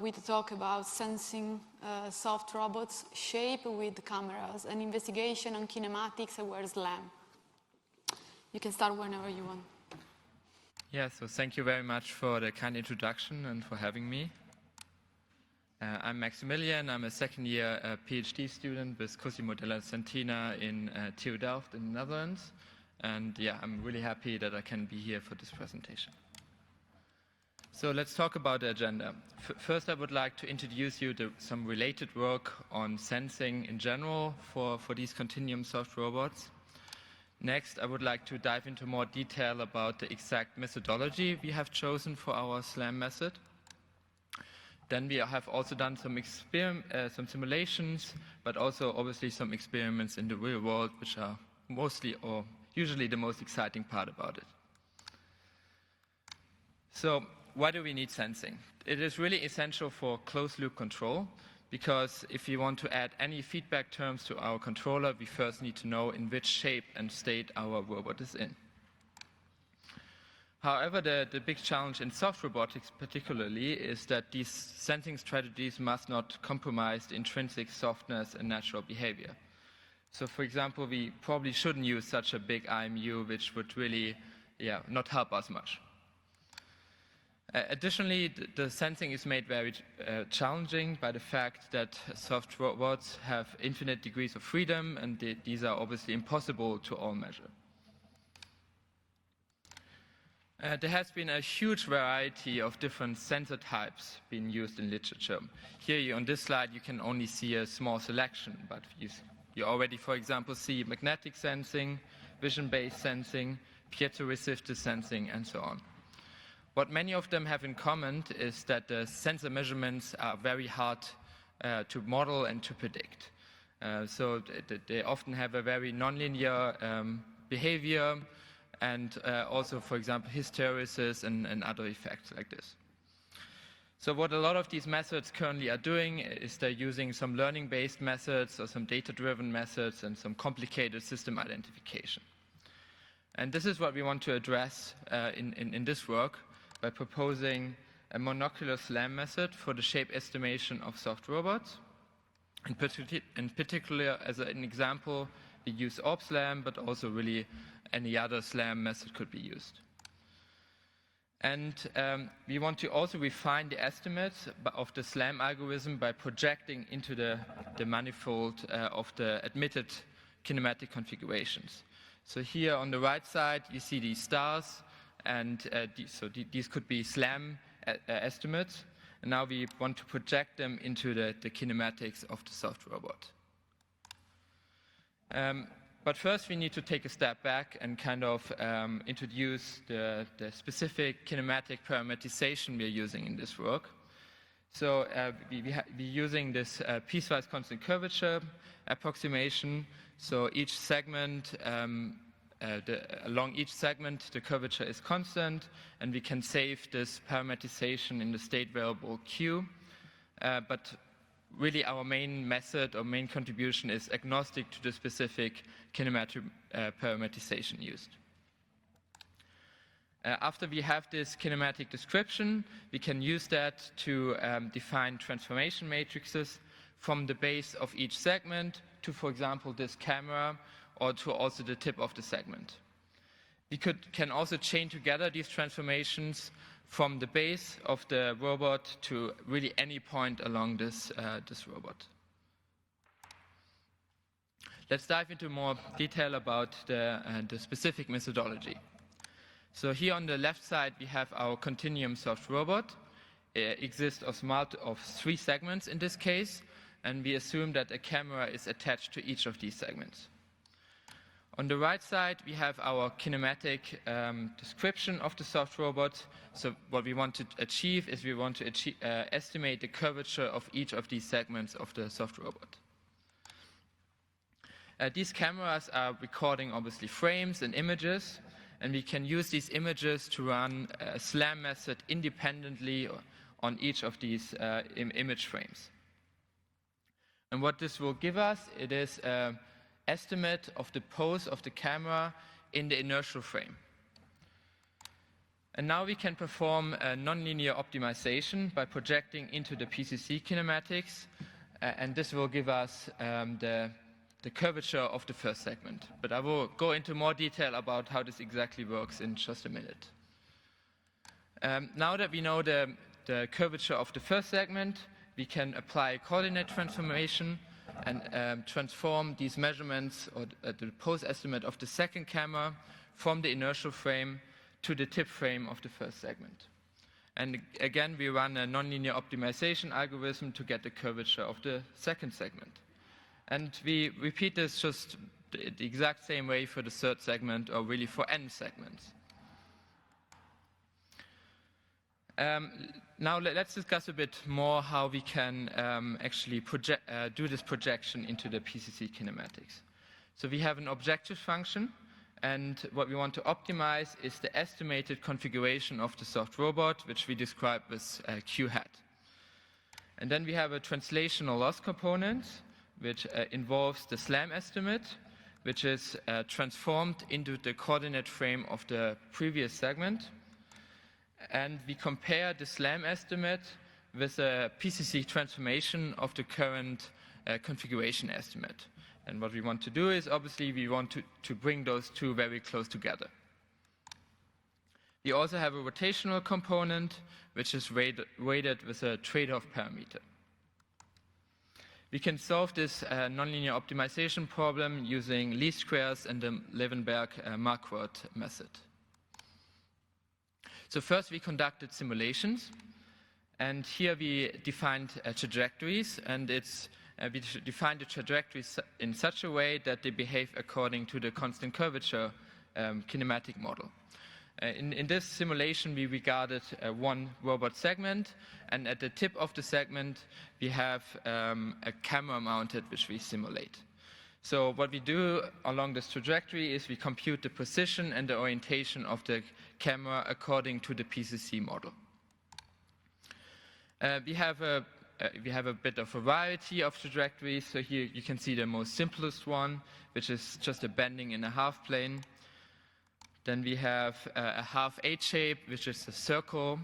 with a talk about sensing soft robots shape with cameras, an investigation on kinematics-aware SLAM. You can start whenever you want. Yeah, so thank you very much for the kind introduction and for having me. I'm Maximilian. I'm a second-year PhD student with Cosimo Della Santina in TU Delft in the Netherlands. And yeah, I'm really happy that I can be here for this presentation. So let's talk about the agenda. First, I would like to introduce you to some related work on sensing in general for these continuum soft robots. Next, I would like to dive into more detail about the exact methodology we have chosen for our SLAM method. Then we have also done some simulations, but also obviously some experiments in the real world, which are mostly or usually the most exciting part about it. So why do we need sensing? It is really essential for closed-loop control, because if we want to add any feedback terms to our controller, we first need to know in which shape and state our robot is in. However, the big challenge in soft robotics particularly is that these sensing strategies must not compromise the intrinsic softness and natural behavior. So for example, we probably shouldn't use such a big IMU, which would really not help us much. Additionally, the sensing is made very challenging by the fact that soft robots have infinite degrees of freedom, and these are obviously impossible to all measure. There has been a huge variety of different sensor types being used in literature. Here on this slide, you can only see a small selection, but you already, for example, see magnetic sensing, vision-based sensing, piezoresistive sensing, and so on. What many of them have in common is that the sensor measurements are very hard to model and to predict. So they often have a very nonlinear behavior, and also, for example, hysteresis and other effects like this. So what a lot of these methods currently are doing is they're using some learning-based methods or some data-driven methods and some complicated system identification. And this is what we want to address in this work by proposing a monocular SLAM method for the shape estimation of soft robots. In particular, as an example, we use orb SLAM, but also really any other SLAM method could be used. And we want to also refine the estimates of the SLAM algorithm by projecting into the manifold of the admitted kinematic configurations. So here on the right side, you see these stars, and these could be SLAM estimates. And now we want to project them into the kinematics of the soft robot. But first, we need to take a step back and kind of introduce the specific kinematic parameterization we're using in this work. So we're using this piecewise constant curvature approximation. So each segment, along each segment, the curvature is constant, and we can save this parameterization in the state variable Q. But really, our main method or main contribution is agnostic to the specific kinematic parameterization used. After we have this kinematic description, we can use that to define transformation matrices from the base of each segment to, for example, this camera, or to also the tip of the segment. We can also chain together these transformations from the base of the robot to really any point along this robot. Let's dive into more detail about the specific methodology. So here on the left side, we have our continuum soft robot. It exists of 3 segments in this case, and we assume that a camera is attached to each of these segments. On the right side, we have our kinematic description of the soft robot. So what we want to achieve is we want to estimate the curvature of each of these segments of the soft robot. These cameras are recording, obviously, frames and images, and we can use these images to run a SLAM method independently on each of these image frames. And what this will give us, it is an estimate of the pose of the camera in the inertial frame. And now we can perform a nonlinear optimization by projecting into the PCC-Kinematics, and this will give us the curvature of the first segment. But I will go into more detail about how this exactly works in just a minute. Now that we know the curvature of the first segment, we can apply coordinate transformation and transform these measurements or the pose estimate of the second camera from the inertial frame to the tip frame of the first segment. And again, we run a nonlinear optimization algorithm to get the curvature of the second segment. And we repeat this just the exact same way for the third segment, or really for n segments. Now let's discuss a bit more how we can actually do this projection into the PCC-Kinematics. So we have an objective function, and what we want to optimize is the estimated configuration of the soft robot, which we describe as Q hat. And then we have a translational loss component, which involves the SLAM estimate, which is transformed into the coordinate frame of the previous segment. And we compare the SLAM estimate with a PCC transformation of the current configuration estimate. And what we want to do is, obviously, we want to bring those two very close together. We also have a rotational component, which is weighted with a trade-off parameter. We can solve this nonlinear optimization problem using least squares and the Levenberg-Marquardt method. So first we conducted simulations, and here we defined trajectories, and we defined the trajectories in such a way that they behave according to the constant curvature kinematic model. In this simulation, we regarded one robot segment, and at the tip of the segment, we have a camera mounted, which we simulate. So what we do along this trajectory is we compute the position and the orientation of the camera according to the PCC model. We have a bit of a variety of trajectories. So here you can see the most simplest one, which is just a bending in a half plane. Then we have a half H shape, which is a circle.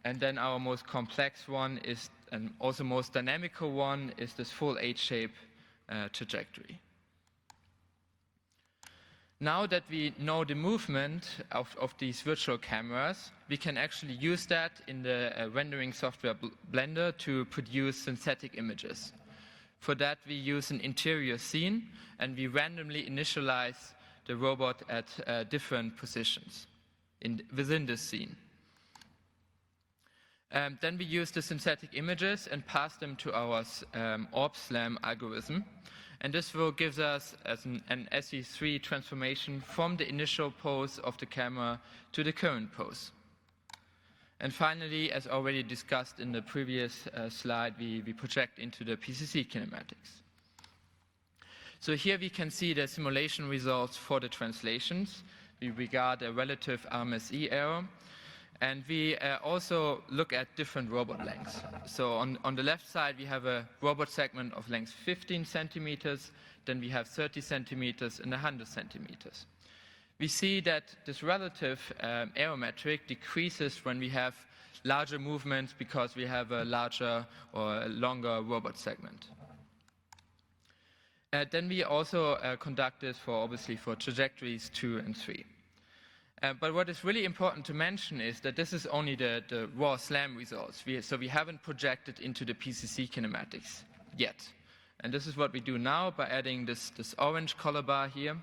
And then our most complex one is, and also most dynamical one, is this full H shape trajectory. Now that we know the movement of these virtual cameras, we can actually use that in the rendering software Blender to produce synthetic images. For that, we use an interior scene, and we randomly initialize the robot at different positions within the scene. Then we use the synthetic images and pass them to our OrbSLAM algorithm. And this will give us as an SE3 transformation from the initial pose of the camera to the current pose. And finally, as already discussed in the previous slide, we project into the PCC-Kinematics. So here we can see the simulation results for the translations. We regard a relative RMSE error. And we also look at different robot lengths. So on the left side, we have a robot segment of length 15 centimeters. Then we have 30 centimeters and 100 centimeters. We see that this relative error metric decreases when we have larger movements because we have a larger or a longer robot segment. Then we also conducted obviously for trajectories 2 and 3. But what is really important to mention is that this is only the raw SLAM results. So we haven't projected into the PCC-Kinematics yet. And this is what we do now by adding this orange color bar here,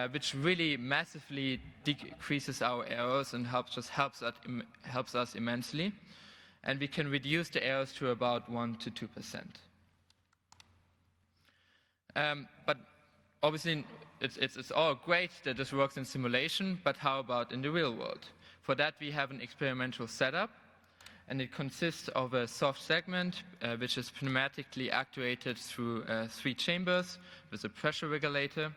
which really massively decreases our errors and helps us immensely. And we can reduce the errors to about 1 to 2%. But obviously, it's all great that this works in simulation, but how about in the real world? For that, we have an experimental setup, and it consists of a soft segment, which is pneumatically actuated through 3 chambers with a pressure regulator.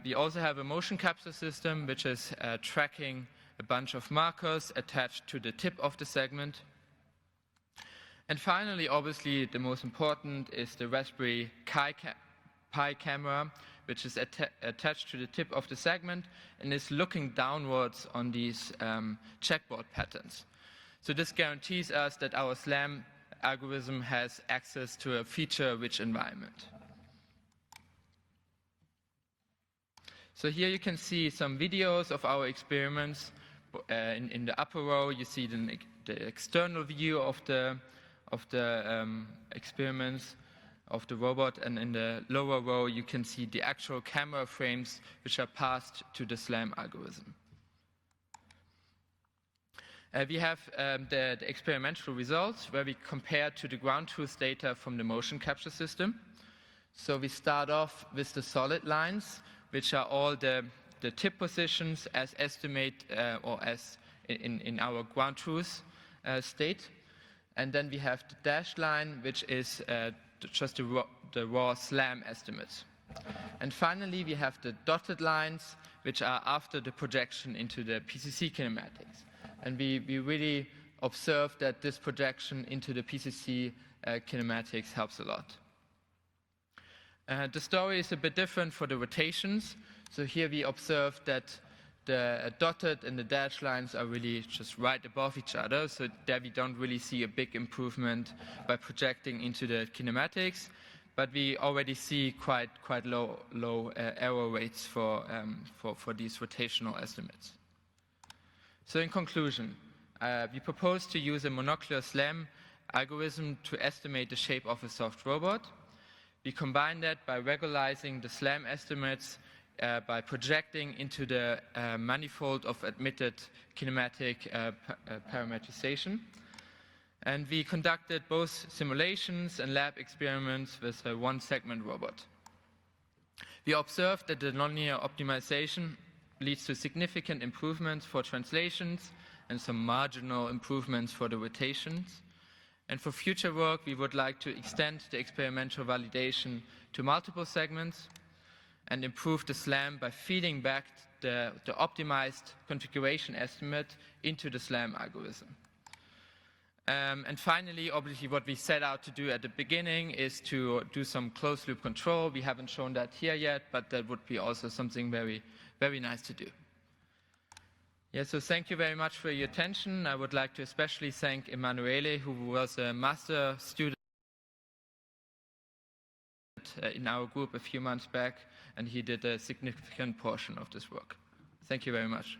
We also have a motion capture system, which is tracking a bunch of markers attached to the tip of the segment. And finally, obviously, the most important is the Raspberry Pi camera, which is attached to the tip of the segment and is looking downwards on these checkboard patterns. So this guarantees us that our SLAM algorithm has access to a feature-rich environment. So here you can see some videos of our experiments. In the upper row, you see the external view of the experiments of the robot, and in the lower row, you can see the actual camera frames which are passed to the SLAM algorithm. We have the experimental results where we compare to the ground truth data from the motion capture system. So we start off with the solid lines, which are all the tip positions as estimate or as in our ground truth state. And then we have the dashed line, which is just the raw SLAM estimates. And finally, we have the dotted lines, which are after the projection into the PCC-Kinematics. And we really observe that this projection into the PCC-Kinematics helps a lot. The story is a bit different for the rotations. So here we observe that the dotted and the dashed lines are really just right above each other. So there we don't really see a big improvement by projecting into the kinematics. But we already see quite low error rates for these rotational estimates. So in conclusion, we propose to use a monocular SLAM algorithm to estimate the shape of a soft robot. We combine that by regularizing the SLAM estimates by projecting into the manifold of admitted kinematic parametrization. And we conducted both simulations and lab experiments with a one-segment robot. We observed that the nonlinear optimization leads to significant improvements for translations and some marginal improvements for the rotations. And for future work, we would like to extend the experimental validation to multiple segments and improve the SLAM by feeding back the optimized configuration estimate into the SLAM algorithm. And finally, obviously, what we set out to do at the beginning is to do some closed-loop control. We haven't shown that here yet, but that would be also something very, very nice to do. Yeah, so thank you very much for your attention. I would like to especially thank Emanuele, who was a master student in our group a few months back, and he did a significant portion of this work. Thank you very much.